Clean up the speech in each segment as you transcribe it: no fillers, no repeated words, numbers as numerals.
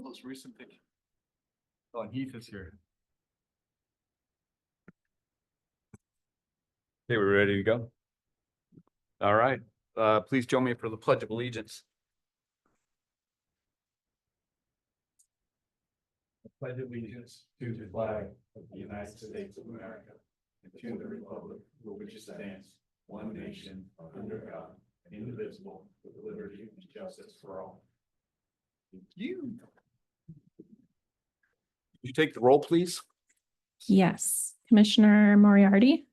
Most recent thing. Oh, and Heath is here. Okay, we're ready to go. All right, please join me for the Pledge of Allegiance. I pledge allegiance to the flag of the United States of America and to the republic for which it stands, one nation, under God, indivisible, with liberty and justice for all. Thank you. You take the roll, please. Yes. Commissioner Moriarty,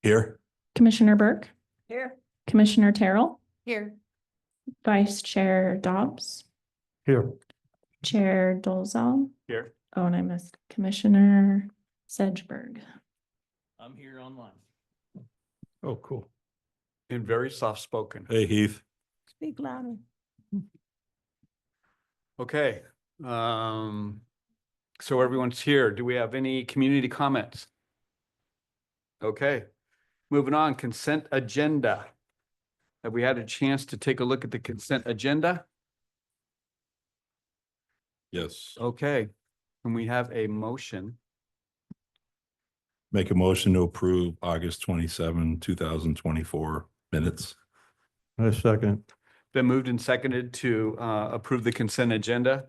Here. Commissioner Burke, Here. Commissioner Terrell, Here. Vice Chair Dobbs, Here. Chair Dolzal. Here. Oh, and I missed Commissioner Sedgberg. I'm here online. Oh, cool. And very soft spoken. Hey, Heath. Speak louder. Okay, so everyone's here. Do we have any community comments? Okay, moving on, consent agenda. Have we had a chance to take a look at the consent agenda? Yes. Okay, and we have a motion. Make a motion to approve August 27, 2024 minutes. A second. Been moved and seconded to approve the consent agenda.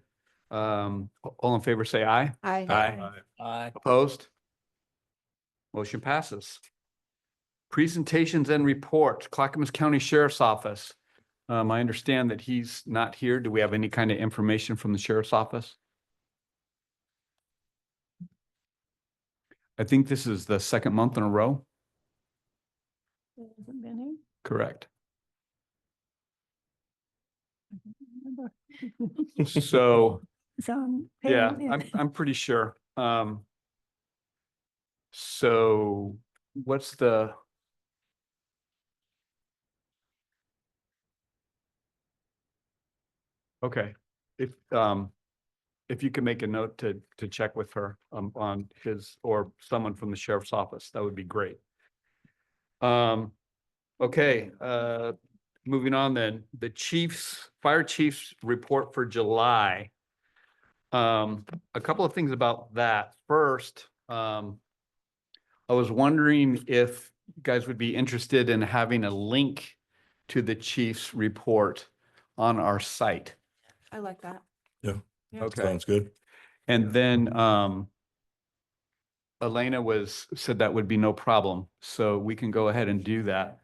All in favor, say aye. Aye. Opposed? Motion passes. Presentations and reports, Clackamas County Sheriff's Office. I understand that he's not here. Do we have any kind of information from the Sheriff's Office? I think this is the second month in a row. Hasn't been here. Correct. I don't remember. So, It's on. yeah, payment, I'm pretty sure. So what's the? Okay, if you can make a note to check with her on his or someone from the Sheriff's Office, that would be great. Okay, moving on then, the fire chief's report for July. A couple of things about that. First, I was wondering if you guys would be interested in having a link to the chief's report on our site. I like that. Yeah. Yeah. Okay. Sounds good. And then Elena said that would be no problem, so we can go ahead and do that.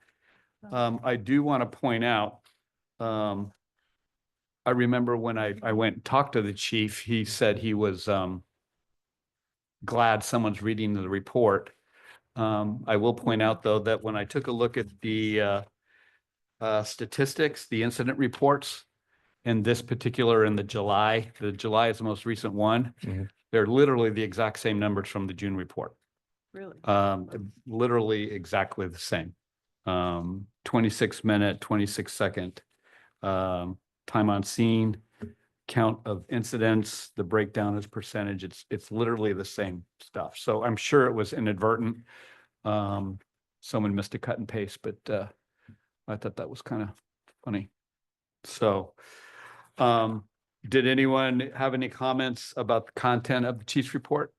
I do want to point out, I remember when I went and talked to the chief, he said he was glad someone's reading the report. I will point out, though, that when I took a look at the statistics, the incident reports, in this particular, in the July is the most recent one. Mhm. They're literally the exact same numbers from the June report. Really? Literally exactly the same. 26-minute, 26-second, time on scene, count of incidents, the breakdown as percentage. It's literally the same stuff. So I'm sure it was inadvertent. Someone missed a cut and paste, but I thought that was kind of funny. So, did anyone have any comments about the content of the chief's report?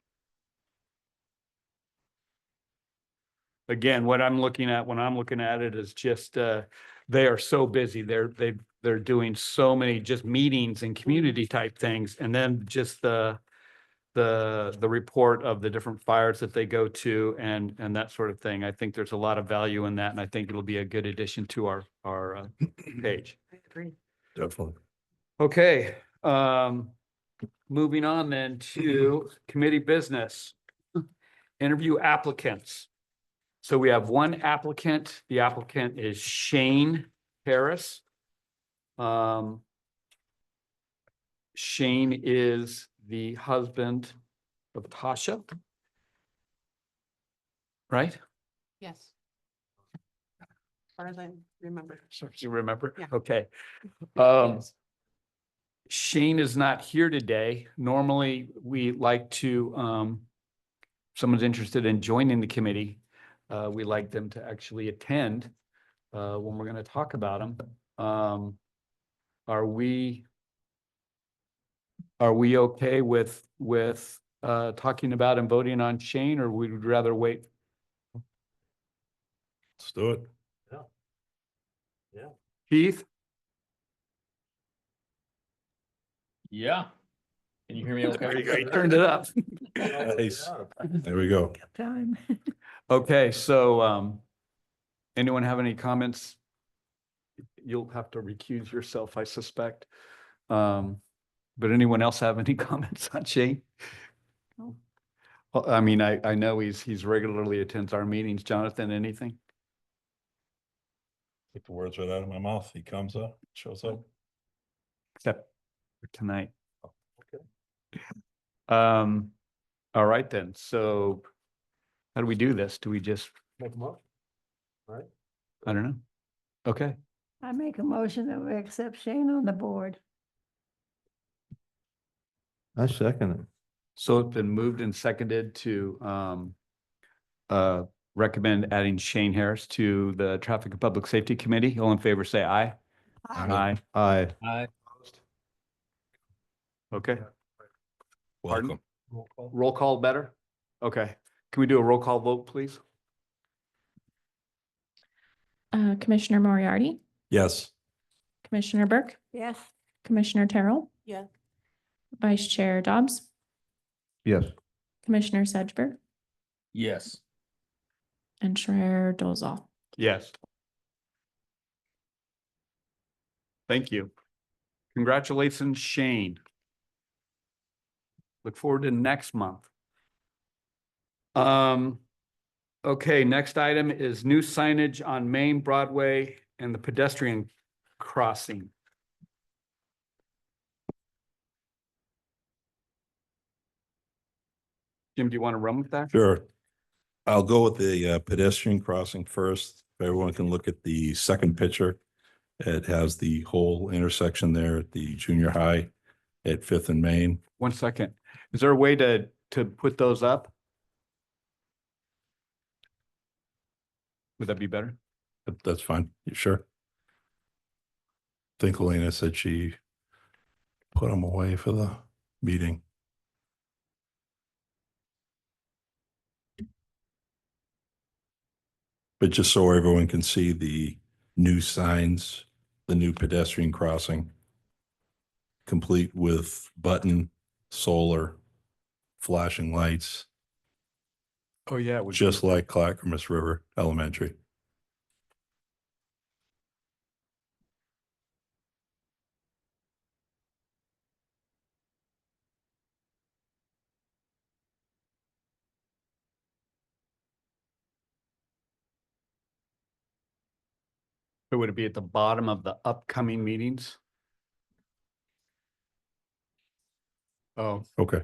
Again, what I'm looking at when I'm looking at it is just they are so busy. They're doing so many just meetings and community type things, and then just the report of the different fires that they go to and that sort of thing. I think there's a lot of value in that, and I think it'll be a good addition to our page. I agree. Definitely. Okay, moving on then to committee business. Interview applicants. So we have one applicant. The applicant is Shane Harris. Shane is the husband of Tasha. Right? Yes. As far as I remember. So you remember? Yeah. Okay. Yes. Shane is not here today. Normally, we like to, someone's interested in joining the committee. We like them to actually attend when we're going to talk about them. Are we Are we okay with talking about and voting on Shane, or we'd rather wait? Let's do it. Keith? Yeah. Can you hear me okay? There you go. You turned it up. Nice. There we go. Time. Okay, so anyone have any comments? You'll have to recuse yourself, I suspect. But anyone else have any comments on Shane? No. Well, I mean, I know he's regularly attends our meetings. Jonathan, anything? Take the words right out of my mouth. He comes up, shows up. Except for tonight. Okay. All right then. So how do we do this? Do we just, Make a motion. Right? I don't know. Okay, I make a motion that we accept Shane on the board. I second it. so it's been moved and seconded to recommend adding Shane Harris to the Traffic and Public Safety Committee. All in favor, say aye. Aye. Aye. Aye. Okay, Pardon? Welcome. roll call better? Okay, can we do a roll call vote, please? Commissioner Moriarty, Yes. Commissioner Burke, Yes, Commissioner Terrell, Yeah. Vice Chair Dobbs, Yes. Commissioner Sedgberg, Yes. and Chair Dolzall. Yes. Thank you. Congratulations, Shane. Look forward to next month. Okay, next item is new signage on Main Broadway and the pedestrian crossing. Jim, do you want to run with that? Sure. I'll go with the pedestrian crossing first. If everyone can look at the second picture. It has the whole intersection there at the junior high at Fifth and Main. 1 second. Is there a way to put those up? Would that be better? That's fine. You sure? I think Elena said she put them away for the meeting. But just so everyone can see the new signs, the new pedestrian crossing, complete with button, solar, flashing lights, Oh, yeah. it would be- just like Clackamas River Elementary. Would it be at the bottom of the upcoming meetings? Oh, Okay.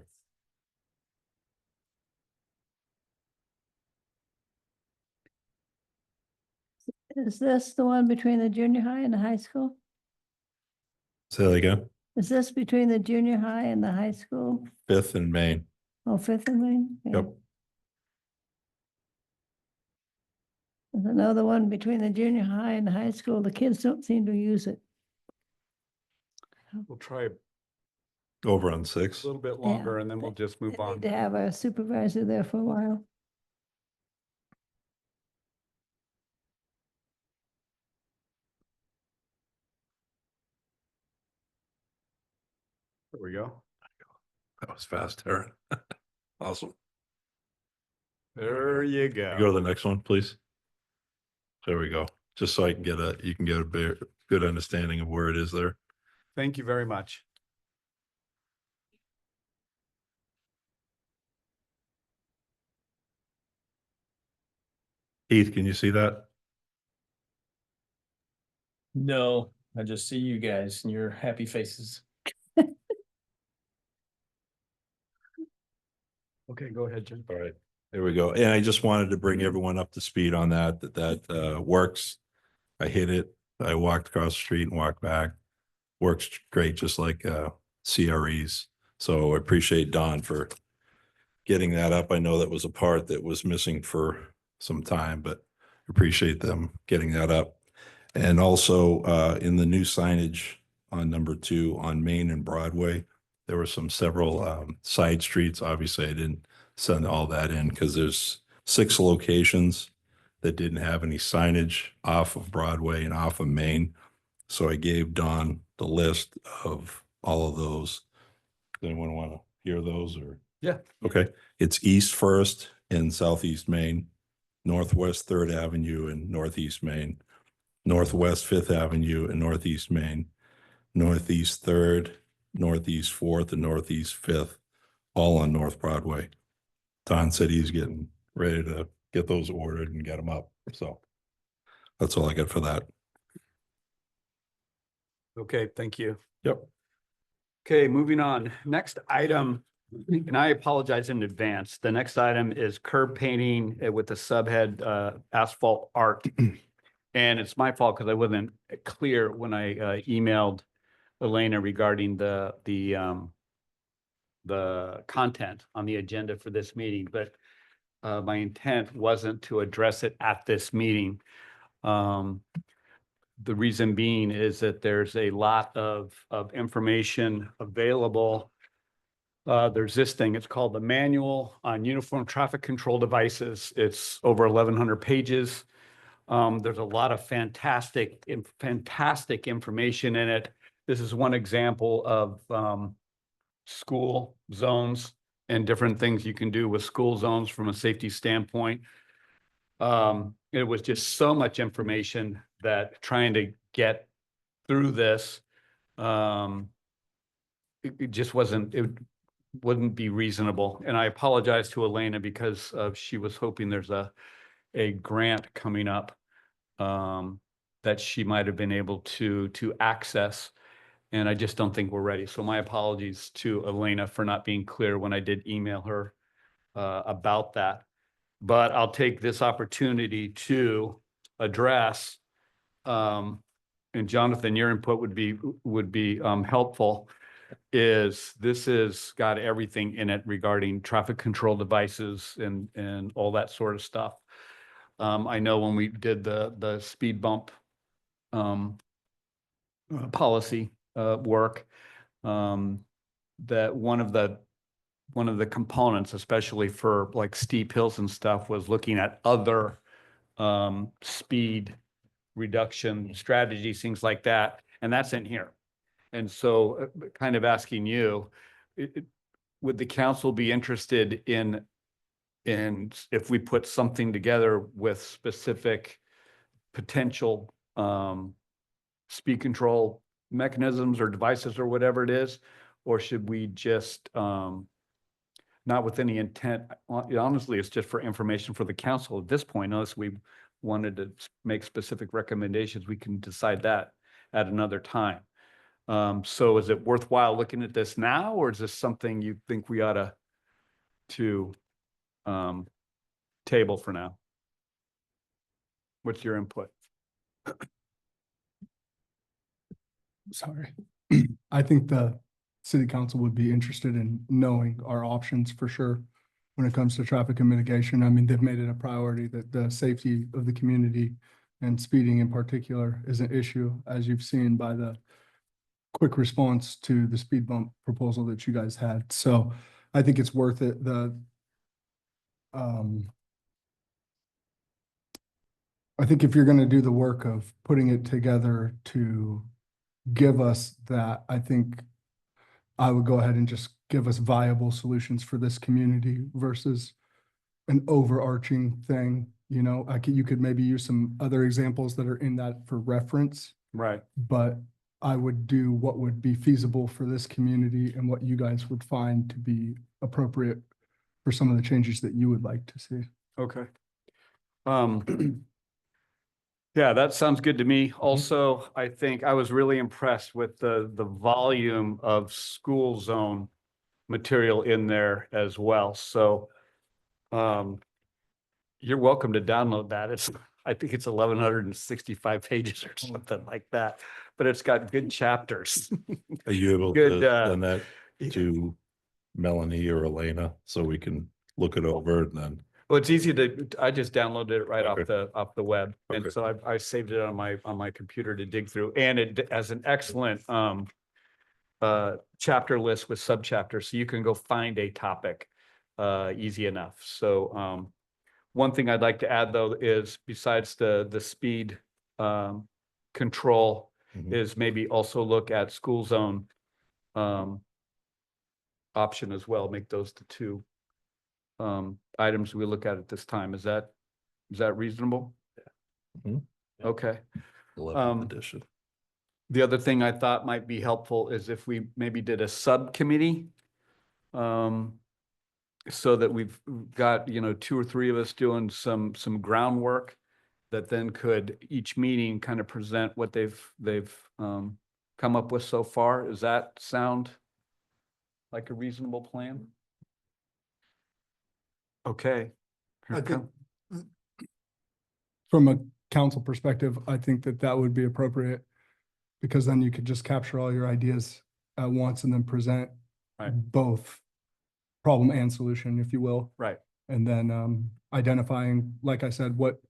is this the one between the junior high and the high school? Say that again. Is this between the junior high and the high school? Fifth and Main. Oh, Fifth and Main? Yeah. Yep. There's another one between the junior high and the high school. The kids don't seem to use it. we'll try a Over on Six. little bit longer and then we'll just They move on. need to have a supervisor there for a while. There we go. That was fast, Aaron. Awesome. There you Go to go. the next one, please. There we go. Just so I can you can get a good understanding of where it is there. Thank you very much. Heath, can you see that? No, I just see you guys and your happy faces. Okay, go ahead, Jim. All right, there we go. And I just wanted to bring everyone up to speed on that works. I hit it. I walked across the street and walked back. Works great, just like CREs. So I appreciate Don for getting that up. I know that was a part that was missing for some time, but appreciate them getting that up. And also in the new signage on number 2 on Main and Broadway, There were several side streets. Obviously, I didn't send all that in because there's 6 locations that didn't have any signage off of Broadway and off of Main. So I gave Don the list of all of those. Does anyone want to hear those or? Yeah. Okay, it's East First in Southeast Main, Northwest Third Avenue in Northeast Main, Northwest Fifth Avenue in Northeast Main, Northeast Third, Northeast Fourth, and Northeast Fifth, all on North Broadway. Don said he's getting ready to get those ordered and get them up. So that's all I got for that. Okay, thank you. Yep. Okay, moving on. Next item, and I apologize in advance. The next item is curb painting with the subhead asphalt art. And it's my fault because I wasn't clear when I emailed Elena regarding the content on the agenda for this meeting, but my intent wasn't to address it at this meeting. The reason being is that there's a lot of information available. There's this thing, it's called the Manual on Uniform Traffic Control Devices. It's over 1,100 pages. There's a lot of fantastic information in it. This is one example of school zones and different things you can do with school zones from a safety standpoint. It was just so much information that trying to get through this, it just wasn't, it wouldn't be reasonable. And I apologize to Elena because she was hoping there's a grant coming up that she might have been able to access. And I just don't think we're ready. So my apologies to Elena for not being clear when I did email her about that. But I'll take this opportunity to address, and Jonathan, your input would be helpful, is this has got everything in it regarding traffic control devices and all that sort of stuff. I know when we did the speed bump policy work, that one of the components, especially for like steep hills and stuff, was looking at other speed reduction strategies, things like that. And that's in here. And so kind of asking you, would the council be interested in if we put something together with specific potential speed control mechanisms or devices or whatever it is? Or should we just not with any intent? Honestly, it's just for information for the council at this point. Unless we wanted to make specific recommendations, we can decide that at another time. So is it worthwhile looking at this now, or is this something you think we ought to table for now? What's your input? Sorry. I think the city council would be interested in knowing our options for sure when it comes to traffic and mitigation. I mean, they've made it a priority that the safety of the community and speeding in particular is an issue, as you've seen by the quick response to the speed bump proposal that you guys had. So I think it's worth it. I think if you're going to do the work of putting it together to give us that, I think I would go ahead and just give us viable solutions for this community versus an overarching thing. You know, you could maybe use some other examples that are in that for reference, Right. but I would do what would be feasible for this community and what you guys would find to be appropriate for some of the changes that you would like to see. Okay. Yeah, that sounds good to me. Also, I think I was really impressed with the volume of school zone material in there as well. So you're welcome to download that. I think it's 1,165 pages or something like that, but it's got good chapters. Are you able Good, to send that to Melanie or Elena so we can look it over and then? Well, it's easy I just downloaded it right Okay. off the web. And Okay. so I saved it on my computer to dig through, and it has an excellent chapter list with subchapters, so you can go find a topic easy enough. So one thing I'd like to add though is besides the speed control Mhm. is maybe also look at school zone option as well, make those the two items we look at this time. Is that reasonable? Mhm. Okay. 11th edition. The other thing I thought might be helpful is if we maybe did a subcommittee. So that we've got, 2 or 3 of us doing some groundwork that then could each meeting kind of present what they've come up with so far. Does that sound like a reasonable plan? Okay. Here I it think come. from a council perspective, I think that that would be appropriate because then you could just capture all your ideas at once and then present Right. both problem and solution, if you will. Right. And then identifying, like I said, what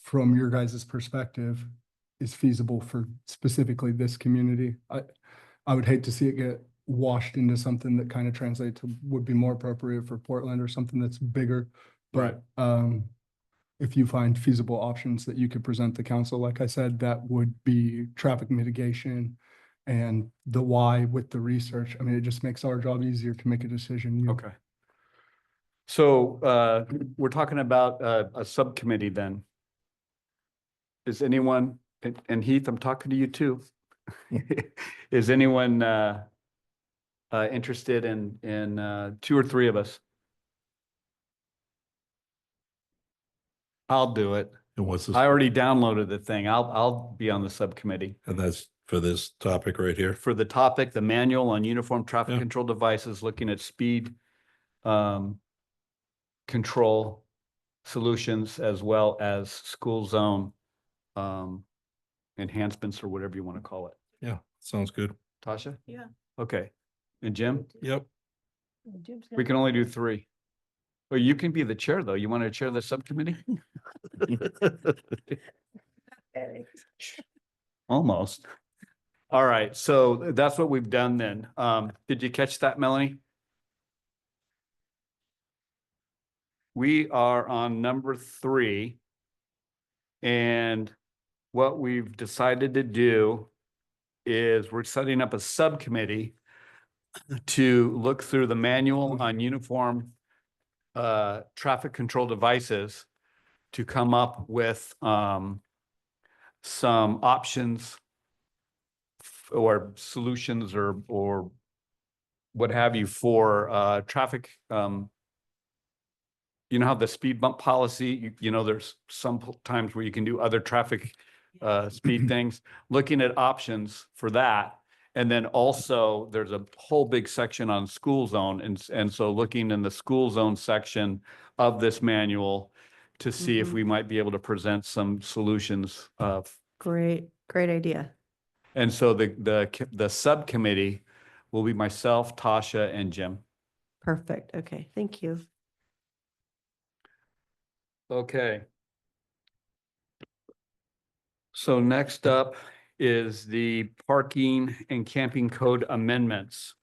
from your guys' perspective is feasible for specifically this community. I would hate to see it get washed into something that kind of translates to would be more appropriate for Portland or something that's bigger. But if you find feasible options that you could present the council, like I said, that would be traffic mitigation and the why with the research. I mean, it just makes our job easier to make a decision. Okay. So we're talking about a subcommittee then. Is anyone, and Heath, I'm talking to you too. Is anyone interested in 2 or 3 of us? I'll do it. And what's this? I already downloaded the thing. I'll be on the subcommittee And that's for this topic right here. for the topic, the manual on uniform traffic Yeah. control devices, looking at speed control solutions as well as school zone enhancements or whatever you want to call it. Yeah, sounds good. Tasha? Yeah. Okay. And Jim? Yep. We can only do 3. Well, you can be the chair though. You want to chair the subcommittee? Almost. All right, so that's what we've done then. Did you catch that, Melanie? We are on number 3. And what we've decided to do is we're setting up a subcommittee to look through the manual on uniform traffic control devices to come up with some options or solutions or what have you for traffic. You know how the speed bump policy, there's some times where you can do other traffic speed things, looking at options for that. And then also there's a whole big section on school zone. And so looking in the school zone section of this manual to see if we might be able to present some solutions. Great idea. And so the subcommittee will be myself, Tasha, and Jim. Perfect. Okay, thank you. Okay. So next up is the parking and camping code amendments.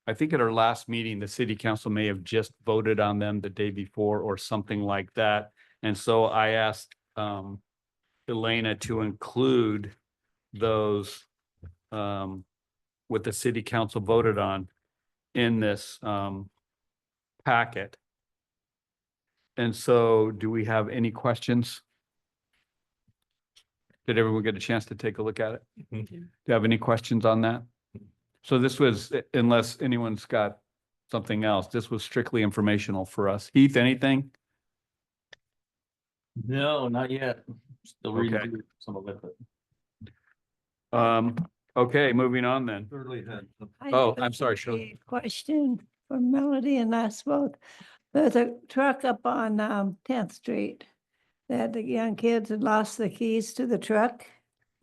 I think at our last meeting, the city council may have just voted on them the day before or something like that. And so I asked Elena to include those what the city council voted on in this packet. And so do we have any questions? Did everyone get a chance to take a look at it? Mhm. Do you have any questions on that? So this was, unless anyone's got something else, this was strictly informational for us. Heath, anything? No, not yet. Still reading Okay. through some of it, but. Okay, moving on then. Oh, I'm sorry, Shirley. Question for Melody and I spoke. There's a truck up on 10th Street that the young kids had lost the keys to the truck.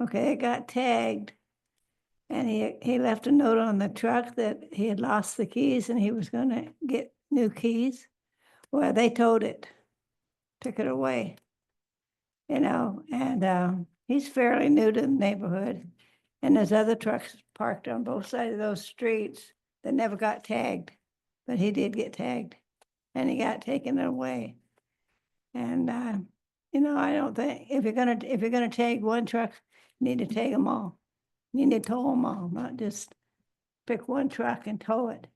Okay, it got tagged. And he left a note on the truck that he had lost the keys and he was gonna get new keys. Well, they towed it, took it away. And he's fairly new to the neighborhood. And there's other trucks parked on both sides of those streets that never got tagged, but he did get tagged and he got taken away. And, you know, I don't think, if you're gonna tag one truck, you need to tag them all. You need to tow them all, not just pick one truck and tow it.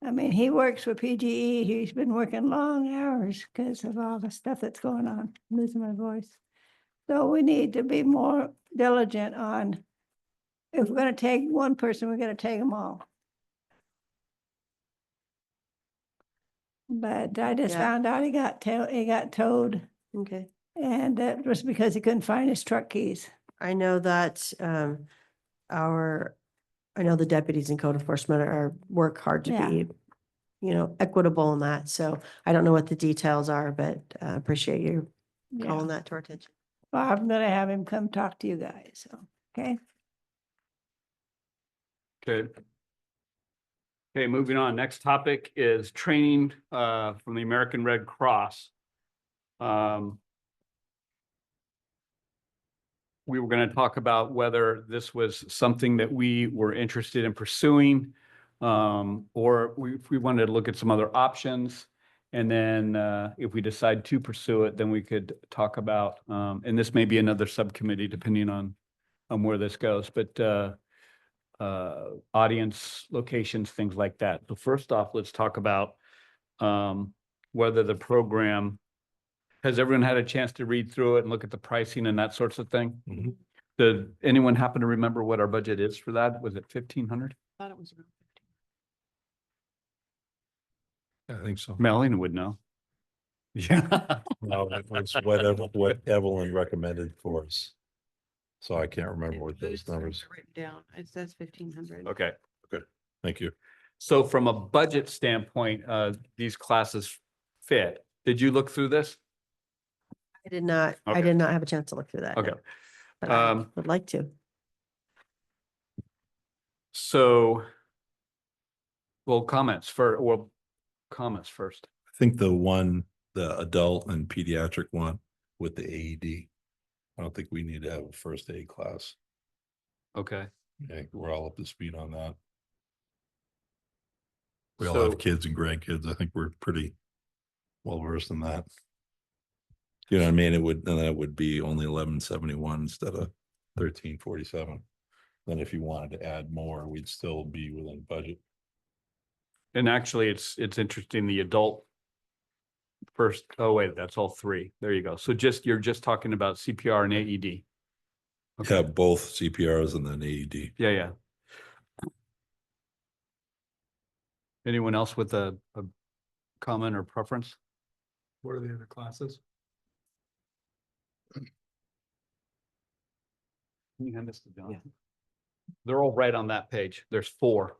I mean, he works for PGE. He's been working long hours because of all the stuff that's going on. I'm losing my voice. So we need to be more diligent on, if we're gonna take one person, we're gonna take them all. But I just Yeah. found out he got towed, Okay. and that was because he couldn't find his truck keys. I know that, I know the deputies in code enforcement work hard to Yeah. be, you know, equitable in that. So I don't know what the details are, but appreciate you Yeah. calling that to our attention. Well, I'm gonna have him come talk to you guys, so, okay? Okay. Okay, moving on. Next topic is training from the American Red Cross. We were going to talk about whether this was something that we were interested in pursuing, or if we wanted to look at some other options. And then if we decide to pursue it, then we could talk about, and this may be another subcommittee depending on where this goes, but audience locations, things like that. So first off, let's talk about whether the program, has everyone had a chance to read through it and look at the pricing and that sorts of thing? Mhm. Did anyone happen to remember what our budget is for that? Was it 1,500? Thought it was around I think so. Melanie would know. Yeah. No, it was whatever, what Evelyn recommended for us. So I can't remember what those numbers. Written down. It says 1,500. Okay. Thank you. So from a budget standpoint, these classes fit. Did you look through this? I did not Okay. have a chance to look through that. Okay. no. But I Um, would like to. So, comments first. I think the adult and pediatric one with the AED. I don't think we need to have a first aid class. Okay. I think we're all up to speed on that. We all So- have kids and grandkids. I think we're pretty well versed in that. You know what I mean? It would be only 1171 instead of 1347. Then if you wanted to add more, we'd still be within budget. And actually, it's interesting, the adult first, oh wait, that's all three. There you go. So you're just talking about CPR and AED. Okay. Have both CPRs and then AED. Yeah. Anyone else with a comment or preference? What are the other classes? Can you hand this to John? They're all right on that page. There's 4.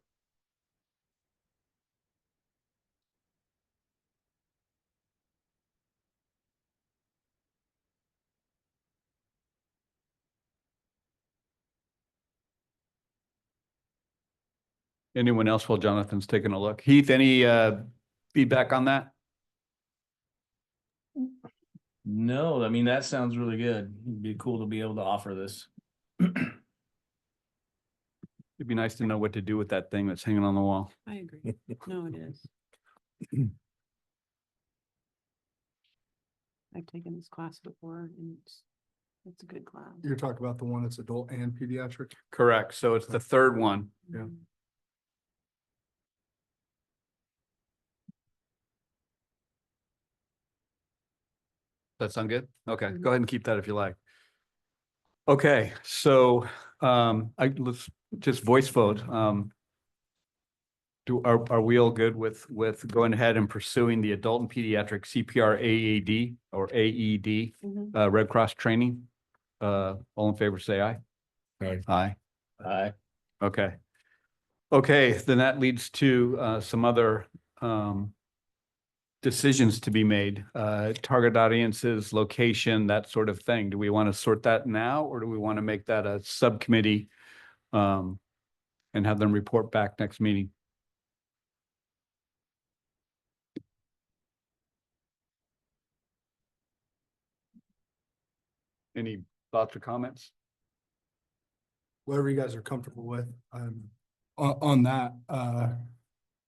Anyone else while Jonathan's taking a look? Heath, any feedback on that? No, I mean, that sounds really good. It'd be cool to be able to offer this. It'd be nice to know what to do with that thing that's hanging on the wall. I agree. No, it is. I've taken this class before and it's a good class. You're talking about the one that's adult and pediatric? Correct. So it's the third one. Yeah. That sound good? Okay, Mhm. go ahead and keep that if you like. Okay, so let's just voice vote. Are we all good with going ahead and pursuing the adult and pediatric CPR AED or AED Mhm. Red Cross training? All in favor, say aye. Aye. Aye. Aye. Okay. Okay, then that leads to some other decisions to be made, target audiences, location, that sort of thing. Do we want to sort that now, or do we want to make that a subcommittee and have them report back next meeting? Any thoughts or comments? whatever you guys are comfortable with. On that,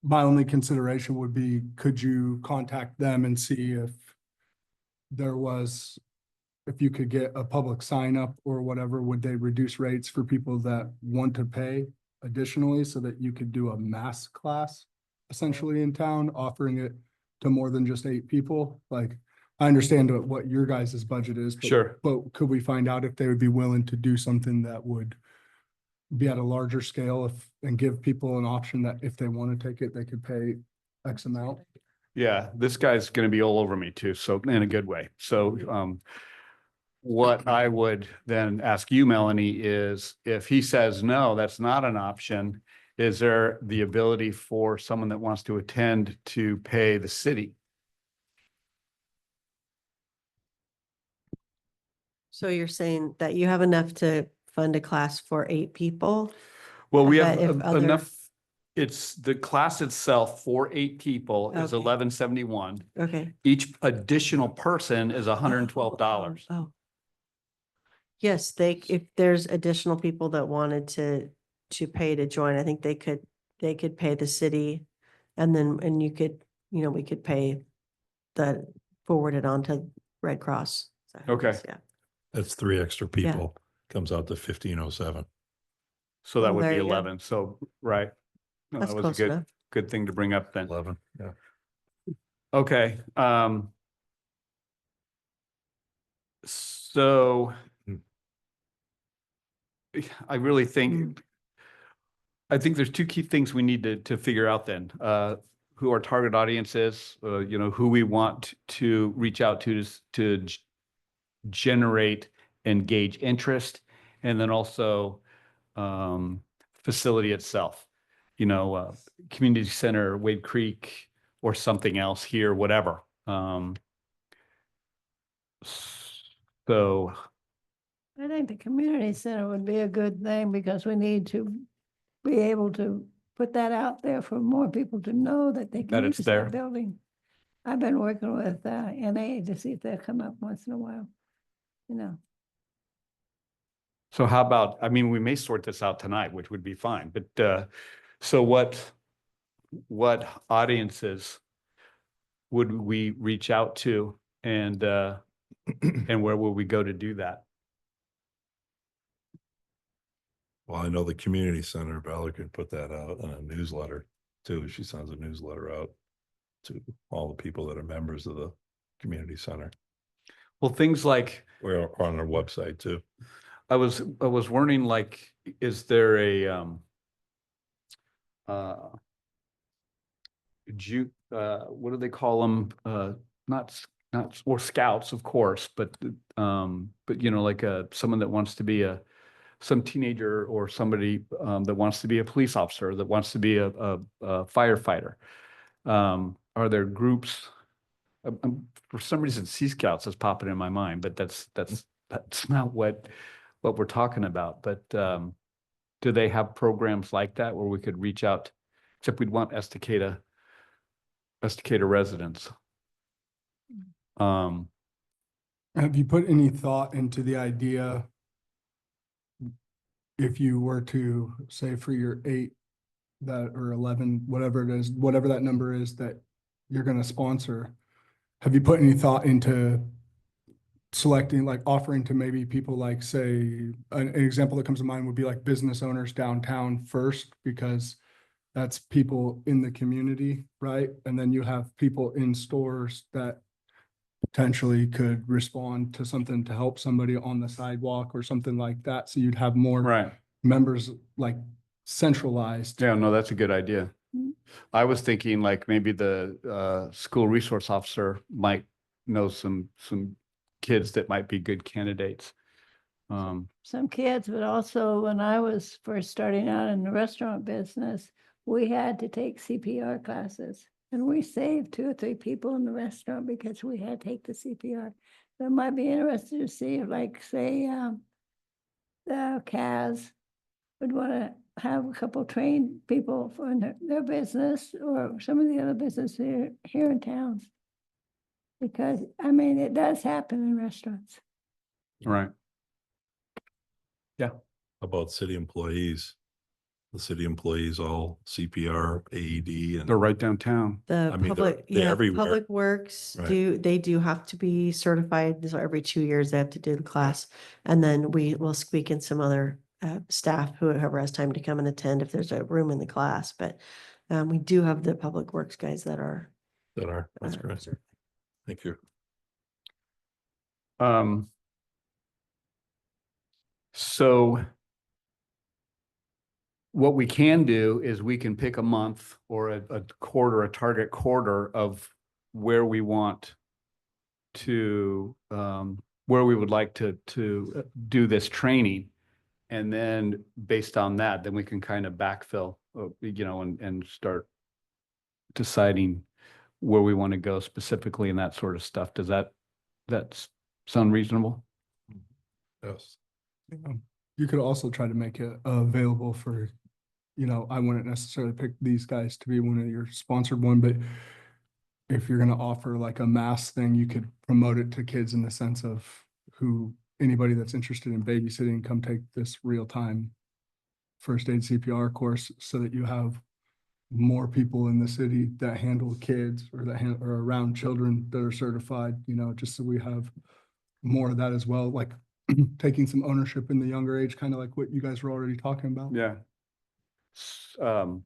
my only consideration would be, could you contact them and see if there was, if you could get a public sign up or whatever, would they reduce rates for people that want to pay additionally so that you could do a mass class essentially in town, offering it to more than just 8 people? Like, I understand what your guys' budget is. Sure. But could we find out if they would be willing to do something that would be at a larger scale and give people an option that if they want to take it, they could pay X amount? Yeah, this guy's gonna be all over me too, so in a good way. So, what I would then ask you, Melanie, is if he says, no, that's not an option, is there the ability for someone that wants to attend to pay the city? So you're saying that you have enough to fund a class for 8 people? Well, we But have if other- enough, it's the class itself for 8 people is Okay. $11.71. Okay. Each additional person is $112. Oh. Yes, if there's additional people that wanted to pay to join, I think they could pay the city. And you could, we could pay forward it on to Red Cross. So, Okay. Yeah. That's 3 extra people, comes out to 1507. So that Oh, would there be you go. 11. So, right. No, That's that was close a enough. good thing to bring up then. 11, yeah. Okay, so Hmm. I really think, I think there's 2 key things we need to figure out then. Who our target audience is, who we want to reach out to generate, engage interest, and then also facility itself. Community center, Wade Creek, or something else here, whatever. So, I think the community center would be a good thing because we need to be able to put that out there for more people to know that they That can it's use there. that building. I've been working with NA to see if they'll come up once in a while, so how about, I mean, we may sort this out tonight, which would be fine, but so what audiences would we reach out to, and where will we go to do that? Well, I know the community center, Bella could put that out in a newsletter too. She sends a newsletter out to all the people that are members of the community center. Well, things like, We're on our website too. I was wondering, like, is there a what do they call them? Not or scouts, of course, but like someone that wants to be some teenager or somebody that wants to be a police officer, that wants to be a firefighter. Are there groups? For some reason, Sea Scouts is popping in my mind, but that's not what we're talking about. But do they have programs like that where we could reach out? Except we'd want Estacada residents. Have you put any thought into the idea, if you were to say for your 8 or 11, whatever it is, whatever that number is that you're going to sponsor, have you put any thought into selecting, like offering to maybe people, like, say, an example that comes to mind would be like business owners downtown first, because that's people in the community, right? And then you have people in stores that potentially could respond to something to help somebody on the sidewalk or something like that. So you'd have more Right. members, like, centralized. Yeah, no, that's a good idea. Mm. I was thinking like maybe the school resource officer might know some kids that might be good candidates. some kids, but also when I was first starting out in the restaurant business, we had to take CPR classes. And we saved 2 or 3 people in the restaurant because we had to take the CPR. So it might be interesting to see if, like, say, the CAS would want to have a couple trained people for their business or some of the other business here in town. Because, I mean, it does happen in restaurants. Right. about city employees? The city employees, all CPR, AED, They're and right downtown. The I mean, public, they're yeah, everywhere. Public Works Right. they do have to be certified. So every 2 years they have to do the class. And then we will squeak in some other staff, whoever has time to come and attend if there's a room in the class. But we do have the Public Works guys that are. that's great. certified. Thank you. So what we can do is we can pick a month or a quarter, a target quarter of where we want to, where we would like to do this training. And then based on that, then we can kind of backfill, and start deciding where we want to go specifically and that sort of stuff. Does that sound reasonable? Yes. You could also try to make it available for, I wouldn't necessarily pick these guys to be one of your sponsored one, but if you're gonna offer like a mass thing, you could promote it to kids in the sense of anybody that's interested in babysitting, come take this real-time first aid CPR course so that you have more people in the city that handle kids or or around children that are certified, just so we have more of that as well, like taking some ownership in the younger age, kind of like what you guys were already talking about. Yeah. So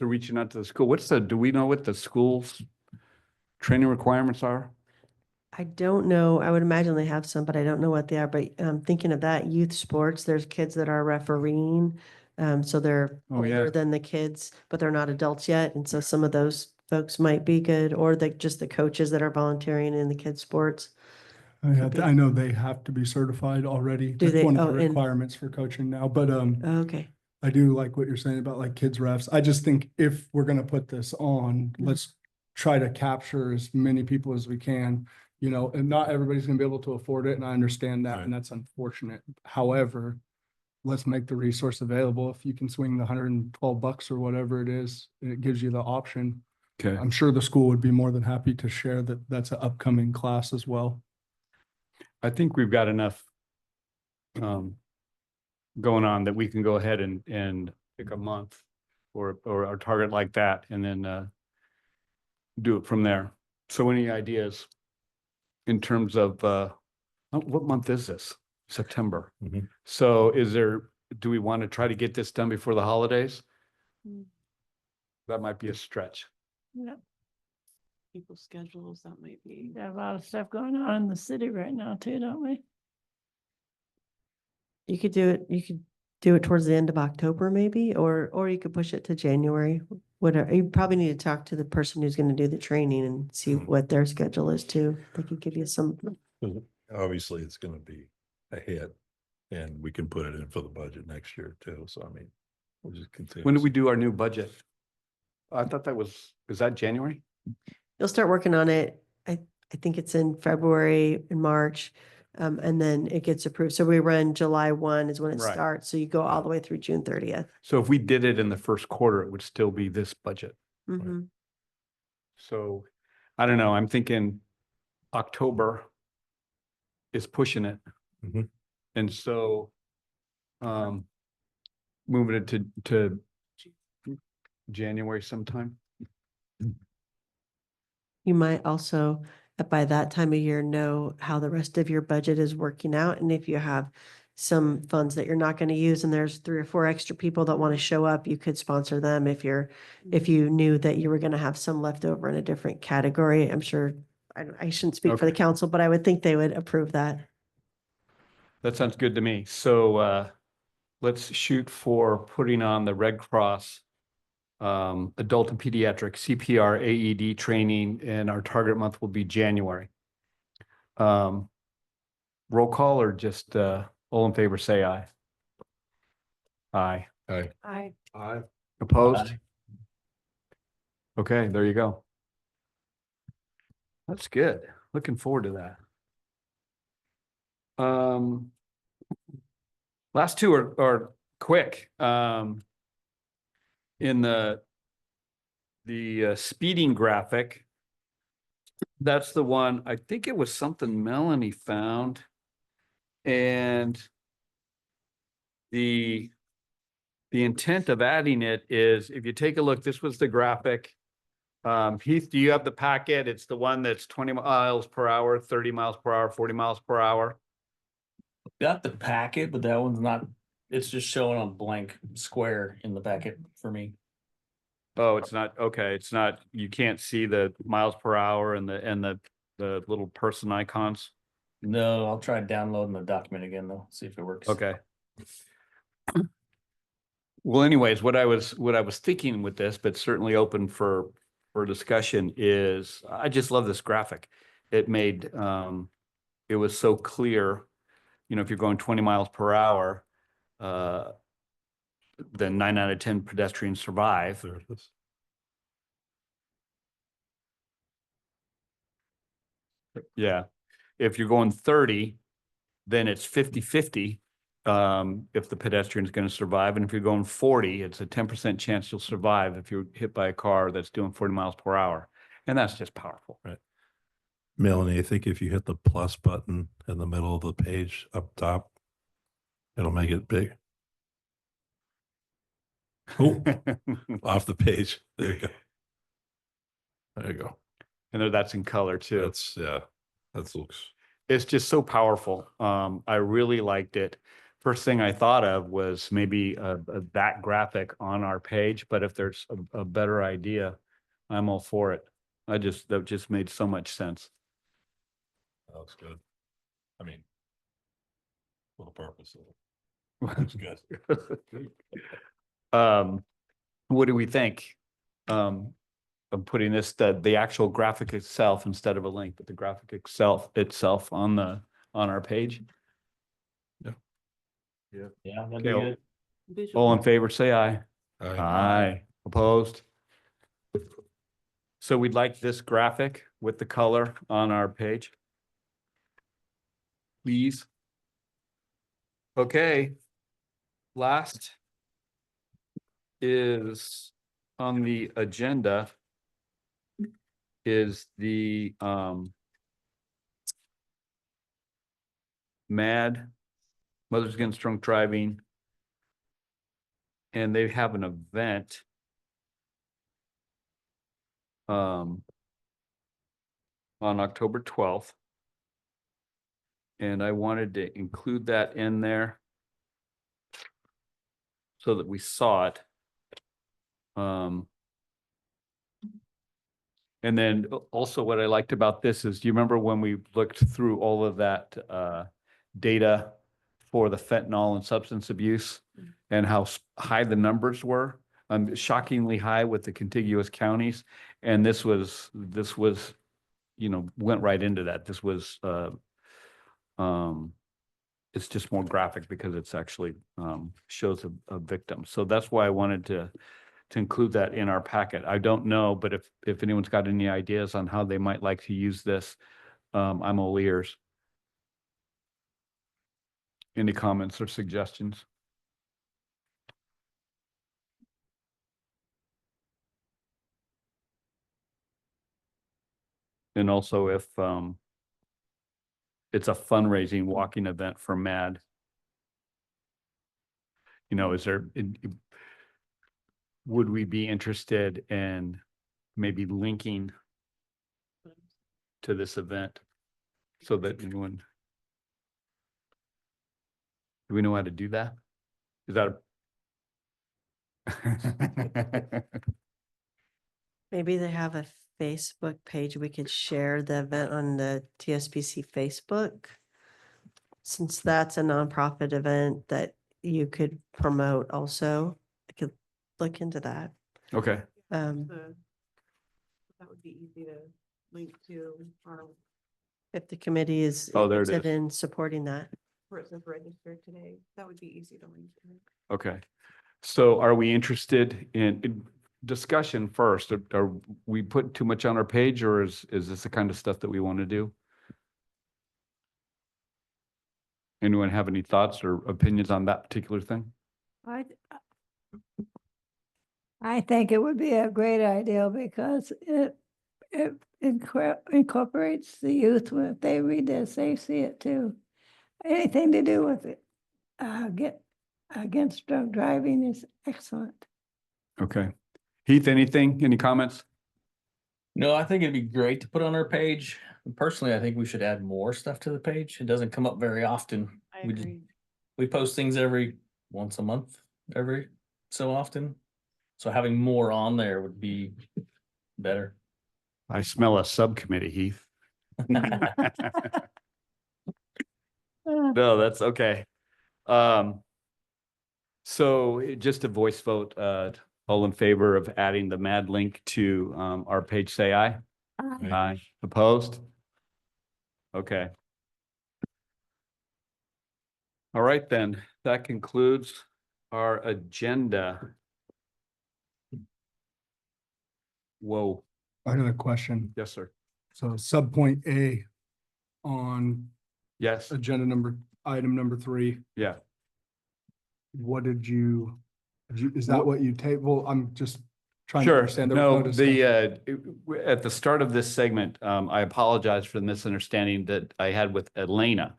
reaching out to the school, do we know what the school's training requirements are? I don't know. I would imagine they have some, but I don't know what they are. But thinking of that, youth sports, there's kids that are refereeing. So they're Oh, yeah. older than the kids, but they're not adults yet. And so some of those folks might be good, or just the coaches that are volunteering in the kids' sports. I know they have to be certified already. Do That's they? one of Oh, the and- requirements for coaching now, but Okay. I do like what you're saying about like kids refs. I just think if we're gonna put this on, let's try to capture as many people as we can. And not everybody's gonna be able to afford it, and I understand that, and that's unfortunate. However, let's make the resource available. If you can swing the $112 or whatever it is, it gives you the option. Okay. I'm sure the school would be more than happy to share that that's an upcoming class as well. I think we've got enough going on that we can go ahead and pick a month or a target like that and then do it from there. So any ideas in terms of what month is this? September. Mhm. So do we want to try to get this done before the holidays? That might be a stretch. Yeah, People's schedules, that might be. got a lot of stuff going on in the city right now too, don't we? You could do it towards the end of October maybe, or you could push it to January, whatever. You probably need to talk to the person who's gonna do the training and see what their schedule is too. They could give you some. Obviously, it's gonna be a hit, and we can put it in for the budget next year too, so I mean, we'll just continue. When do we do our new budget? I thought is that January? You'll start working on it. I think it's in February and March. And then it gets approved. So we run July 1 is when it Right. starts. So you go all the way through June 30th. So if we did it in the first quarter, it would still be this budget. Mhm. So I don't know, I'm thinking October is pushing it. Mhm. And so moving it to January sometime. You might also, by that time of year, know how the rest of your budget is working out. And if you have some funds that you're not going to use and there's 3 or 4 extra people that want to show up, you could sponsor them if you knew that you were going to have some left over in a different category. I'm sure, I shouldn't speak for the Okay. council, but I would think they would approve that. That sounds good to me. So let's shoot for putting on the Red Cross adult and pediatric CPR AED training, and our target month will be January. Roll call or just all in favor, say aye. Aye. I Opposed? Okay, there you go. That's good. Looking forward to that. Last two are quick. In the speeding graphic, that's the one, I think it was something Melanie found. And the intent of adding it is, if you take a look, this was the graphic. Heath, do you have the packet? It's the one that's 20 miles per hour, 30 miles per hour, 40 miles per hour. Got the packet, but that one's not, it's just showing a blank square in the packet for me. Oh, it's not, okay, it's not, you can't see the miles per hour and the little person icons. No, I'll try downloading the document again though, see if it works. Okay. Well, anyways, what I was thinking with this, but certainly open for discussion, is I just love this graphic. It made, it was so clear, you know, if you're going 20 miles per hour, then 9 out of 10 pedestrians survive. There it is. Yeah. If you're going 30, then it's 50-50. If the pedestrian is going to survive. And if you're going 40, it's a 10% chance you'll survive if you're hit by a car that's doing 40 miles per hour. And that's just powerful. Right. Melanie, I think if you hit the plus button in the middle of the page up top, it'll make it big. Oh, off the page. There you go. There you go. And that's in color too. That's, yeah, that looks, It's just so powerful. I really liked it. First thing I thought of was maybe that graphic on our page, but if there's a better idea, I'm all for it. That just made so much sense. that looks good. I mean, for the purpose of it. Looks good. What do we think? Of putting the actual graphic itself instead of a link, but the graphic itself on our page. Yeah, that'd be Okay, good. all in favor, say aye. Aye. Aye. Opposed? So we'd like this graphic with the color on our page. Please. Okay. Last is on the agenda is the MAD, Mothers Against Drunk Driving. And they have an event on October 12th. And I wanted to include that in there so that we saw it. And then also what I liked about this is, do you remember when we looked through all of that data for the fentanyl and substance abuse and how high the numbers were? Shockingly high with the contiguous counties. And this was, you know, went right into that. This was, it's just more graphic because it's actually shows a victim. So that's why I wanted to include that in our packet. I don't know, but if anyone's got any ideas on how they might like to use this, I'm all ears. Any comments or suggestions? And also if it's a fundraising walking event for MAD. You know, would we be interested in maybe linking to this event so that anyone, do we know how to do that? Is that Maybe they have a Facebook page. We could share the event on the TSPC Facebook. Since that's a nonprofit event that you could promote also, I could look into that. Okay, That would be easy to link to, If the committee is Oh, there it interested is. in supporting that. where it says register today, that would be easy to link to. okay. So are we interested in discussion first? Are we putting too much on our page, or is this the kind of stuff that we want to do? Anyone have any thoughts or opinions on that particular thing? I think it would be a great idea because it incorporates the youth when they read this, they see it too. Anything to do with it, against drunk driving is excellent. Okay. Heath, anything, any comments? No, I think it'd be great to put on our page. Personally, I think we should add more stuff to the page. It doesn't come up very often. I We just- agree. We post things once a month, every so often. So having more on there would be better. I smell a subcommittee, Heath. No, that's okay. So just a voice vote, all in favor of adding the MAD link to, our page, say aye. Aye. Opposed? Okay. All right, then, that concludes our agenda. Whoa, I got a question. yes, sir. So subpoint A on Yes, item number 3, yeah. what is that what you table? I'm just trying to Sure. understand. There was No, discussion. at the start of this segment, I apologize for the misunderstanding that I had with Elena.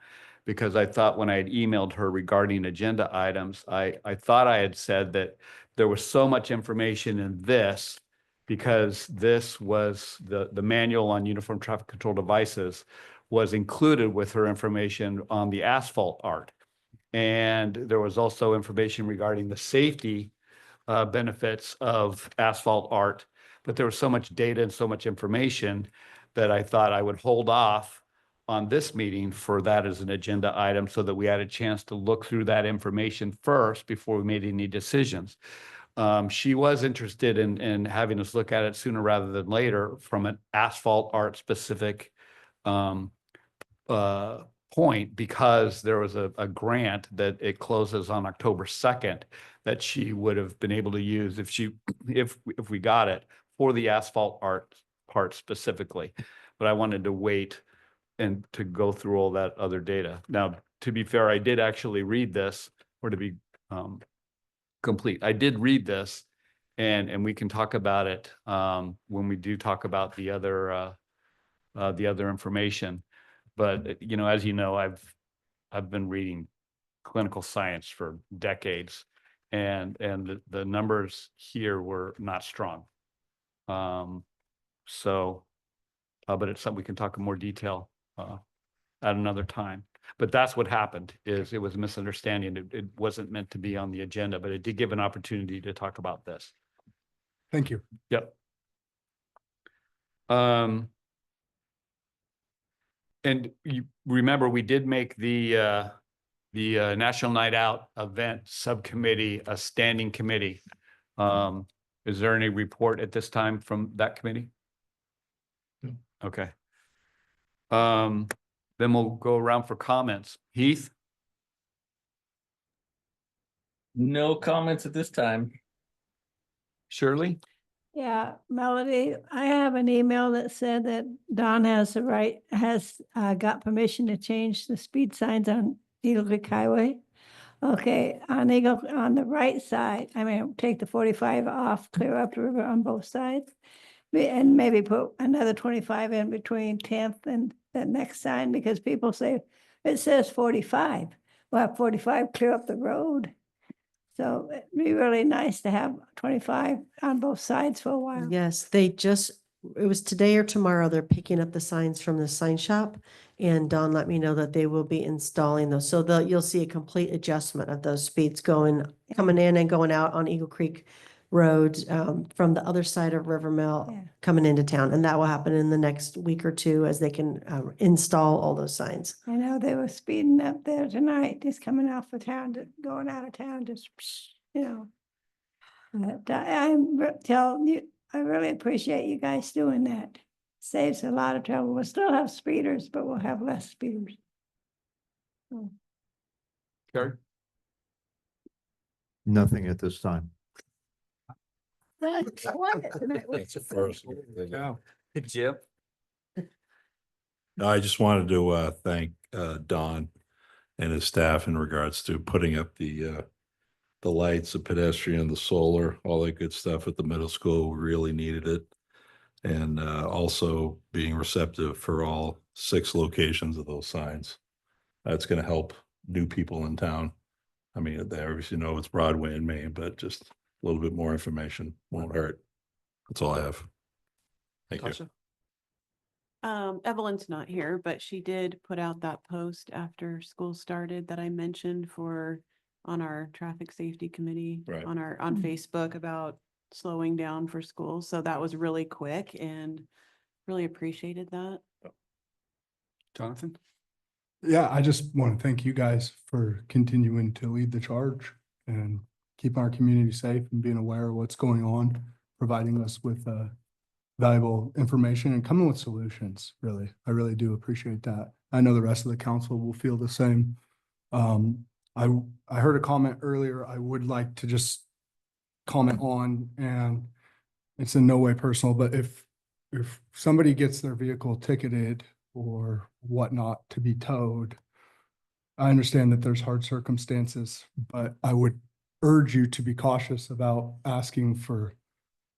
Because I thought when I had emailed her regarding agenda items, I thought I had said that there was so much information in this. Because this was the manual on uniform traffic control devices was included with her information on the asphalt art. And there was also information regarding the safety benefits of asphalt art. But there was so much data and so much information that I thought I would hold off on this meeting for that as an agenda item so that we had a chance to look through that information first before we made any decisions. She was interested in having us look at it sooner rather than later from an asphalt art specific point, because there was a grant that it closes on October 2nd that she would have been able to use if we got it for the asphalt art part specifically. But I wanted to wait and to go through all that other data. Now, to be fair, I did actually read this, or to be complete. I did read this, and we can talk about it when we do talk about the other information. But you know, as you know, I've been reading clinical science for decades, and the numbers here were not strong. So, but it's something we can talk in more detail at another time. But that's what happened, is it was a misunderstanding. It wasn't meant to be on the agenda, but it did give an opportunity to talk about this. Thank you. Yep. And you remember, we did make the National Night Out event subcommittee a standing committee. Is there any report at this time from that committee? No. Okay. Then we'll go around for comments. Heath? No comments at this time. Shirley? Yeah, Melody, I have an email that said that Don has got permission to change the speed signs on Eagle Creek Highway. Okay, on the right side, take the 45 off, clear up the river on both sides. And maybe put another 25 in between 10th and the next sign, because people say, it says 45. Well, 45 clear up the road. So it'd be really nice to have 25 on both sides for a while. Yes, it was today or tomorrow, they're picking up the signs from the sign shop. And Don let me know that they will be installing those. So you'll see a complete adjustment of those speeds coming in and going out on Eagle Creek Road from the other side of River Mill Yeah. coming into town. And that will happen in the next week or two as they can install all those signs. I know they were speeding up there tonight, just coming off the town, going out of town, just, you know. But I'm telling you, I really appreciate you guys doing that. Saves a lot of trouble. We'll still have speeders, but we'll have less speeders. Gary? Nothing at this time. That's That's the first. Jim? No, I just wanted to thank Don and his staff in regards to putting up the lights, the pedestrian, the solar, all that good stuff at the middle school. We really needed it. And also being receptive for all 6 locations of those signs. That's going to help new people in town I mean, they obviously know it's Broadway in Maine, but just a little bit more information won't hurt. That's all I have. Thank you. Tasha? Evelyn's not here, but she did put out that post after school started that I mentioned on our traffic safety committee. Right. On Facebook about slowing down for school. So that was really quick and really appreciated that. Jonathan? Yeah, I just want to thank you guys for continuing to lead the charge and keeping our community safe and being aware of what's going on, providing us with valuable information and coming with solutions, really. I really do appreciate that. I know the rest of the council will feel the same. I heard a comment earlier I would like to just comment on, and it's in no way personal, but if somebody gets their vehicle ticketed or whatnot to be towed, I understand that there's hard circumstances, but I would urge you to be cautious about asking for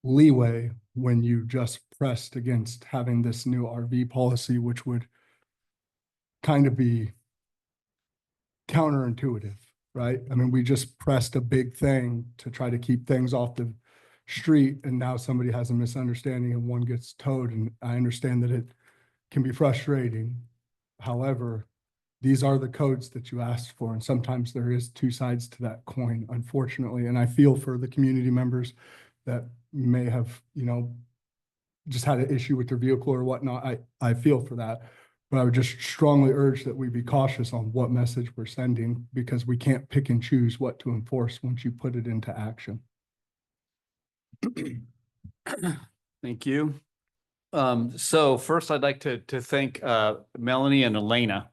leeway when you just pressed against having this new RV policy, which would kind of be counterintuitive, right? I mean, we just pressed a big thing to try to keep things off the street, and now somebody has a misunderstanding and one gets towed, and I understand that it can be frustrating. However, these are the codes that you asked for, and sometimes there is two sides to that coin, unfortunately, and I feel for the community members that may have, just had an issue with their vehicle or whatnot. I feel for that. But I would just strongly urge that we be cautious on what message we're sending, because we can't pick and choose what to enforce once you put it into action. Thank you. So first I'd like to thank Melanie and Elena.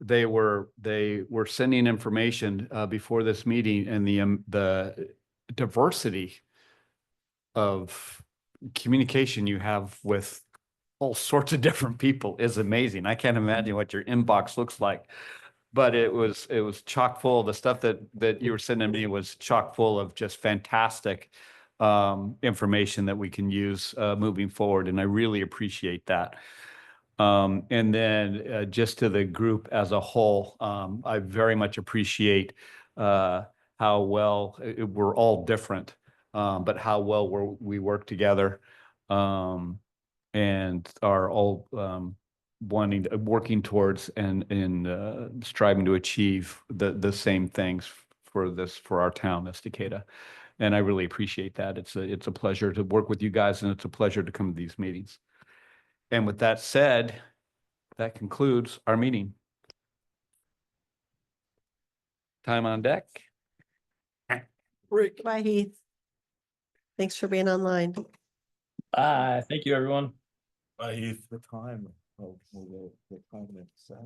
They were sending information before this meeting, and the diversity of communication you have with all sorts of different people is amazing. I can't imagine what your inbox looks like, but it was chock full. The stuff that you were sending me was chock full of just fantastic information that we can use moving forward, and I really appreciate that. And then just to the group as a whole, I very much appreciate how well we're all different, but how well we work together, and are all working towards and striving to achieve the same things for our town, Estacada. And I really appreciate that. It's a pleasure to work with you guys, and it's a pleasure to come to these meetings. And with that said, that concludes our meeting. Time on deck. Bye, Heath. Thanks for being online. Bye. Thank you, everyone. Bye, Heath. The time of the time it's set.